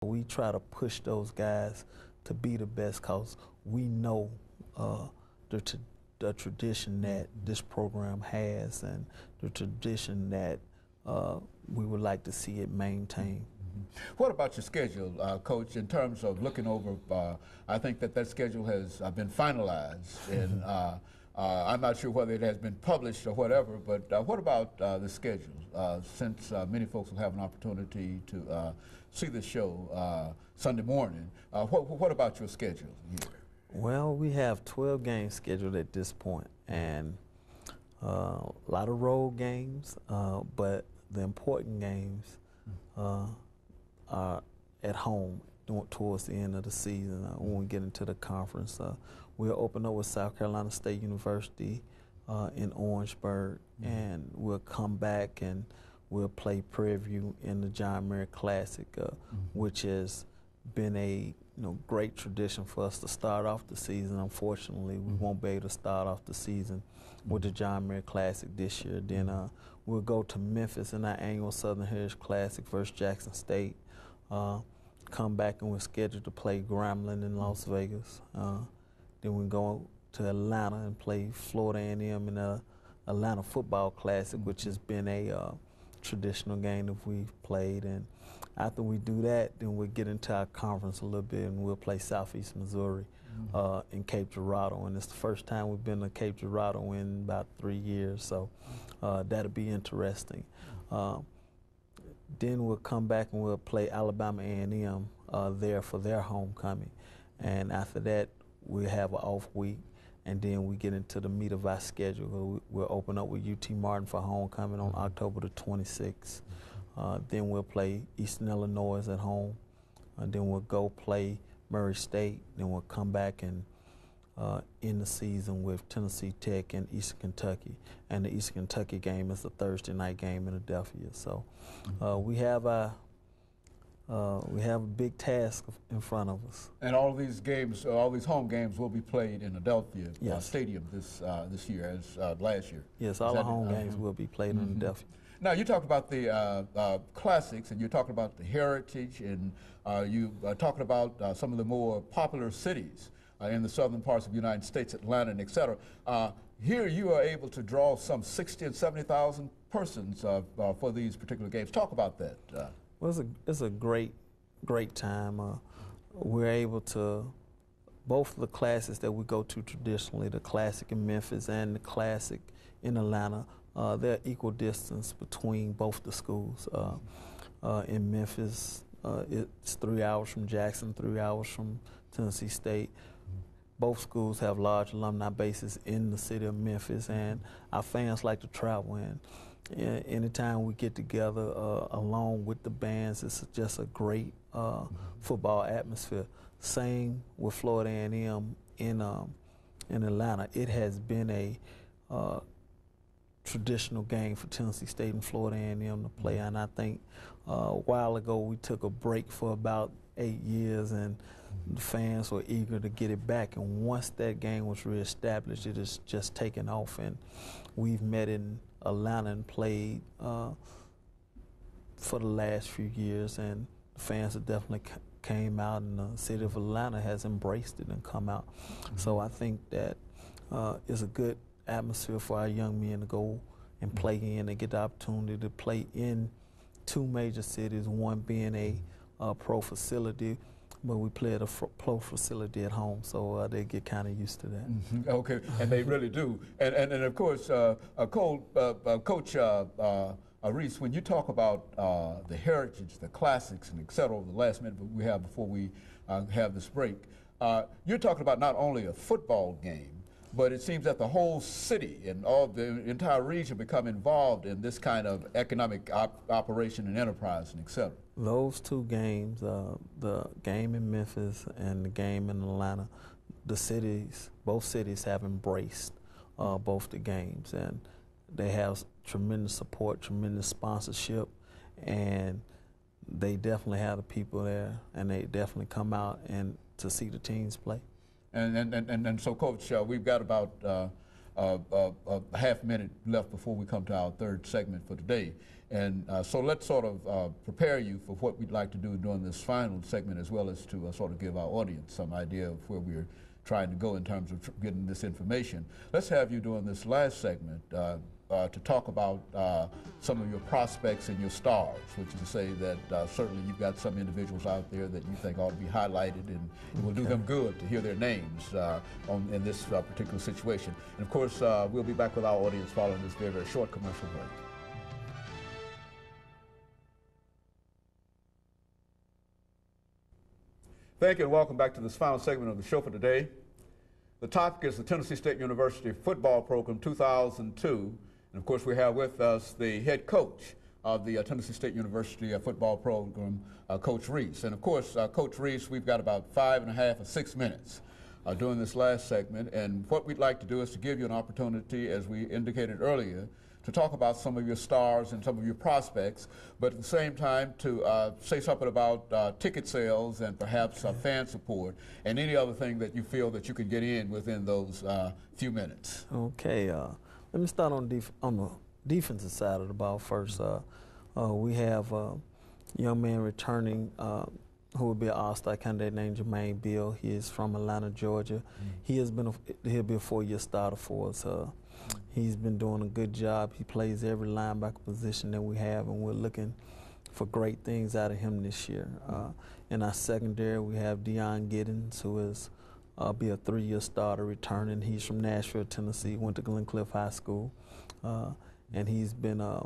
We try to push those guys to be the best because we know the tradition that this program has and the tradition that we would like to see it maintained. What about your schedule, Coach, in terms of looking over, I think that schedule has been finalized, and I'm not sure whether it has been published or whatever, but what about the schedule? Since many folks will have an opportunity to see the show Sunday morning, what about your schedule here? Well, we have 12 games scheduled at this point, and a lot of road games, but the important games are at home towards the end of the season. When we get into the conference, we'll open up with South Carolina State University in Orangeburg, and we'll come back and we'll play Prairie View in the John Muir Classic, which has been a great tradition for us to start off the season. Unfortunately, we won't be able to start off the season with the John Muir Classic this year. Then we'll go to Memphis in our annual Southern Heritage Classic versus Jackson State. Come back and we're scheduled to play Grambling in Las Vegas. Then we go to Atlanta and play Florida A&M in the Atlanta Football Classic, which has been a traditional game that we've played. And after we do that, then we'll get into our conference a little bit and we'll play Southeast Missouri in Cape Girardeau. And it's the first time we've been to Cape Girardeau in about 3 years, so that'll be interesting. Then we'll come back and we'll play Alabama A&M there for their homecoming. And after that, we'll have an off week, and then we get into the meat of our schedule. We'll open up with UT Martin for homecoming on October the 26th. Then we'll play Eastern Illinois at home. And then we'll go play Murray State. Then we'll come back and end the season with Tennessee Tech and Eastern Kentucky. And the Eastern Kentucky game is a Thursday night game in Adelphia. So we have a big task in front of us. And all of these games, all these home games, will be played in Adelphia Stadium this year as last year. Yes, all the home games will be played in Adelphia. Now, you talked about the classics, and you're talking about the heritage, and you talking about some of the more popular cities in the southern parts of the United States, Atlanta, and et cetera. Here you are able to draw some 60 and 70,000 persons for these particular games. Talk about that. Well, it's a great time. We're able to, both of the classes that we go to traditionally, the Classic in Memphis and the Classic in Atlanta, they're equal distance between both the schools. In Memphis, it's 3 hours from Jackson, 3 hours from Tennessee State. Both schools have large alumni bases in the city of Memphis, and our fans like to travel. And anytime we get together along with the bands, it's just a great football atmosphere. Same with Florida A&M in Atlanta. It has been a traditional game for Tennessee State and Florida A&M to play. And I think a while ago we took a break for about 8 years, and the fans were eager to get it back. And once that game was reestablished, it has just taken off. And we've met in Atlanta and played for the last few years, and the fans have definitely came out, and the city of Atlanta has embraced it and come out. So I think that it's a good atmosphere for our young men to go and play in and get the opportunity to play in 2 major cities, one being a pro facility, but we play at a pro facility at home, so they get kind of used to that. Okay, and they really do. And of course, Coach Reese, when you talk about the heritage, the classics, and et cetera, the last minute we have before we have this break, you're talking about not only a football game, but it seems that the whole city and all the entire region become involved in this kind of economic operation and enterprise and et cetera. Those 2 games, the game in Memphis and the game in Atlanta, both cities have embraced both the games, and they have tremendous support, tremendous sponsorship, and they definitely have the people there, and they definitely come out and to see the teams play. And so, Coach, we've got about a half minute left before we come to our third segment for today. And so let's sort of prepare you for what we'd like to do during this final segment, as well as to sort of give our audience some idea of where we're trying to go in terms of getting this information. Let's have you during this last segment to talk about some of your prospects and your stars, which is to say that certainly you've got some individuals out there that you think ought to be highlighted, and it will do them good to hear their names in this particular situation. And of course, we'll be back with our audience following this very, very short commercial break. Thank you and welcome back to this final segment of the show for today. The topic is the Tennessee State University Football Program 2002. And of course, we have with us the head coach of the Tennessee State University Football Program, Coach Reese. And of course, Coach Reese, we've got about 5.5 or 6 minutes during this last segment. And what we'd like to do is to give you an opportunity, as we indicated earlier, to talk about some of your stars and some of your prospects, but at the same time to say something about ticket sales and perhaps fan support and any other thing that you feel that you could get in within those few minutes. Okay, let me start on the defensive side of the ball first. We have a young man returning who will be an all-star candidate named Jermaine Bill. He is from Atlanta, Georgia. He'll be a 4-year starter for us. He's been doing a good job. He plays every linebacker position that we have, and we're looking for great things out of him this year. In our secondary, we have Deion Giddens, who is be a 3-year starter returning. He's from Nashville, Tennessee, went to Glencliff High School, and he's been a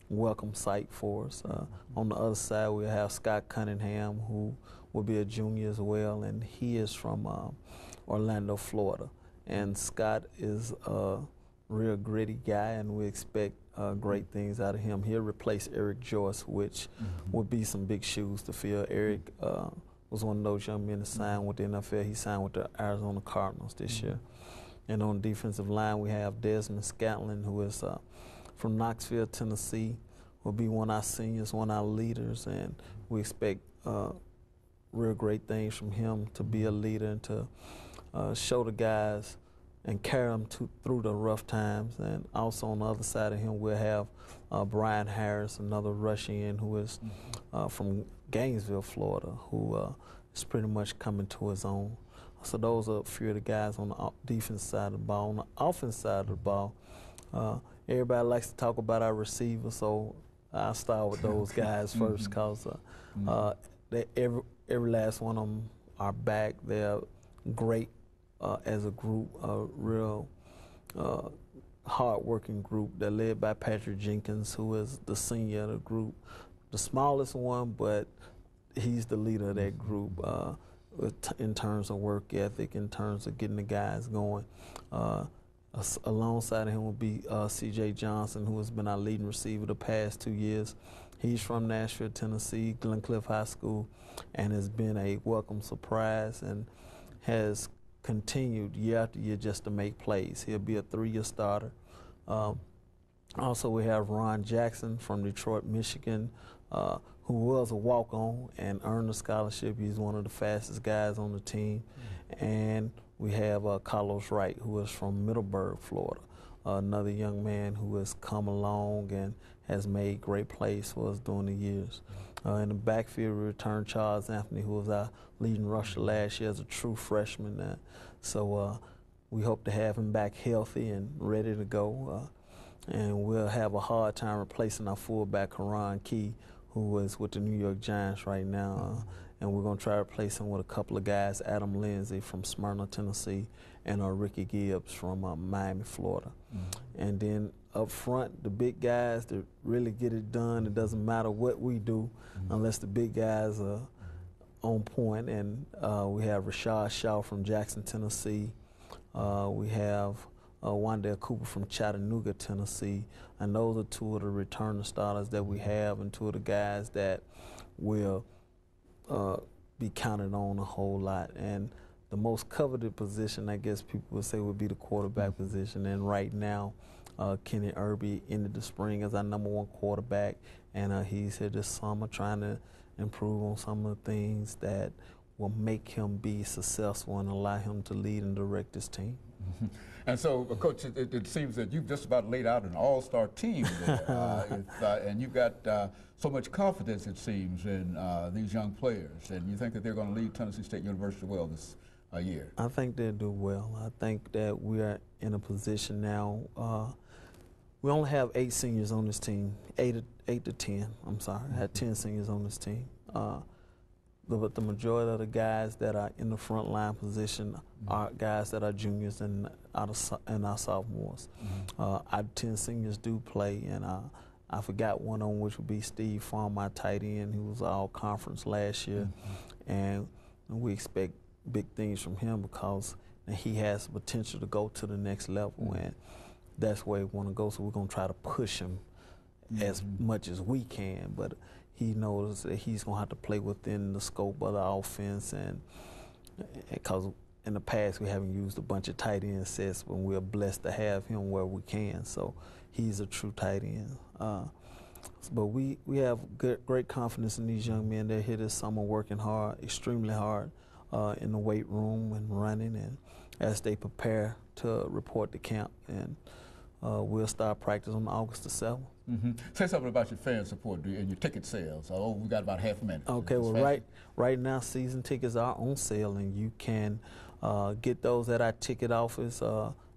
welcome sight for us. On the other side, we have Scott Cunningham, who will be a junior as well, and he is from Orlando, Florida. And Scott is real gritty guy, and we expect great things out of him. He'll replace Eric Joyce, which would be some big shoes to fill. Eric was one of those young men that signed with the NFL. He signed with the Arizona Cardinals this year. And on the defensive line, we have Desmond Scantlin, who is from Knoxville, Tennessee, will be one of our seniors, one of our leaders, and we expect real great things from him to be a leader and to show the guys and carry them through the rough times. And also on the other side of him, we'll have Brian Harris, another rushing end who is from Gainesville, Florida, who is pretty much coming to his own. So those are a few of the guys on the defense side of the ball. On the offense side of the ball, everybody likes to talk about our receivers, so I'll start with those guys first, because every last one of them are back. They're great as a group, a real hard-working group. They're led by Patrick Jenkins, who is the senior of the group, the smallest one, but he's the leader of that group in terms of work ethic, in terms of getting the guys going. Alongside of him will be C.J. Johnson, who has been our leading receiver the past 2 years. He's from Nashville, Tennessee, Glencliff High School, and has been a welcome surprise and has continued year after year just to make plays. He'll be a 3-year starter. Also, we have Ron Jackson from Detroit, Michigan, who was a walk-on and earned a scholarship. He's one of the fastest guys on the team. And we have Carlos Wright, who is from Middleburg, Florida, another young man who has come along and has made great plays for us during the years. In the backfield, we returned Charles Anthony, who was our leading rusher last year as a true freshman. So we hope to have him back healthy and ready to go. And we'll have a hard time replacing our fullback, Karan Key, who is with the New York Giants right now. And we're going to try to replace him with a couple of guys, Adam Lindsay from Smyrna, Tennessee, and Ricky Gibbs from Miami, Florida. And then up front, the big guys that really get it done. It doesn't matter what we do unless the big guys are on point. And we have Rashad Shaw from Jackson, Tennessee. We have Wandale Cooper from Chattanooga, Tennessee. And those are two of the returning starters that we have, and two of the guys that will be counted on a whole lot. And the most coveted position, I guess people would say, would be the quarterback position. And right now, Kenny Irby ended the spring as our #1 quarterback, and he's here this summer trying to improve on some of the things that will make him be successful and allow him to lead and direct his team. And so, Coach, it seems that you've just about laid out an all-star team there, and you've got so much confidence, it seems, in these young players, and you think that they're going to lead Tennessee State University well this year. I think they'll do well. I think that we are in a position now. We only have 8 seniors on this team, 8 to 10. I'm sorry, I had 10 seniors on this team. But the majority of the guys that are in the front line position are guys that are juniors and our sophomores. Our 10 seniors do play, and I forgot one on which would be Steve Farm, my tight end, who was all conference last year, and we expect big things from him because he has the potential to go to the next level, and that's where we want to go. So we're going to try to push him as much as we can, but he knows that he's going to have to play within the scope of the offense, and because in the past we haven't used a bunch of tight end sets when we're blessed to have him where we can. So he's a true tight end. But we have great confidence in these young men. They're here this summer working hard, extremely hard in the weight room and running, and as they prepare to report to camp. And we'll start practice on August the 7th. Say something about your fan support and your ticket sales. Oh, we got about half a minute. Okay, well, right now season tickets are on sale, and you can get those at our ticket office.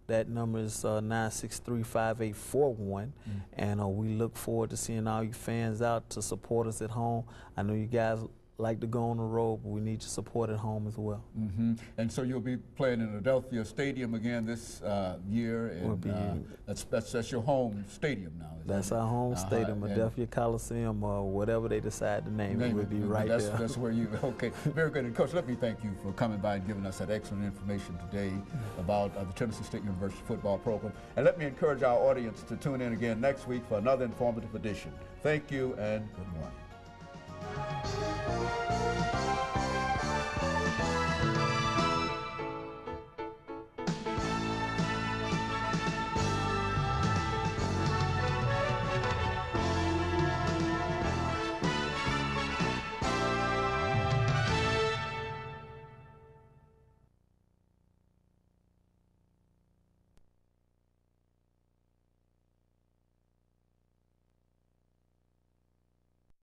That number is 963-5841, and we look forward to seeing all you fans out to support us at home. I know you guys like to go on the road, but we need your support at home as well. And so you'll be playing in Adelphia Stadium again this year, and that's your home stadium now. That's our home stadium, Adelphia Coliseum, or whatever they decide to name it. We'll be right there. That's where you. Okay, very good. And Coach, let me thank you for coming by and giving us that excellent information today about the Tennessee State University football program. And let me encourage our audience to tune in again next week for another informative edition. Thank you, and good morning.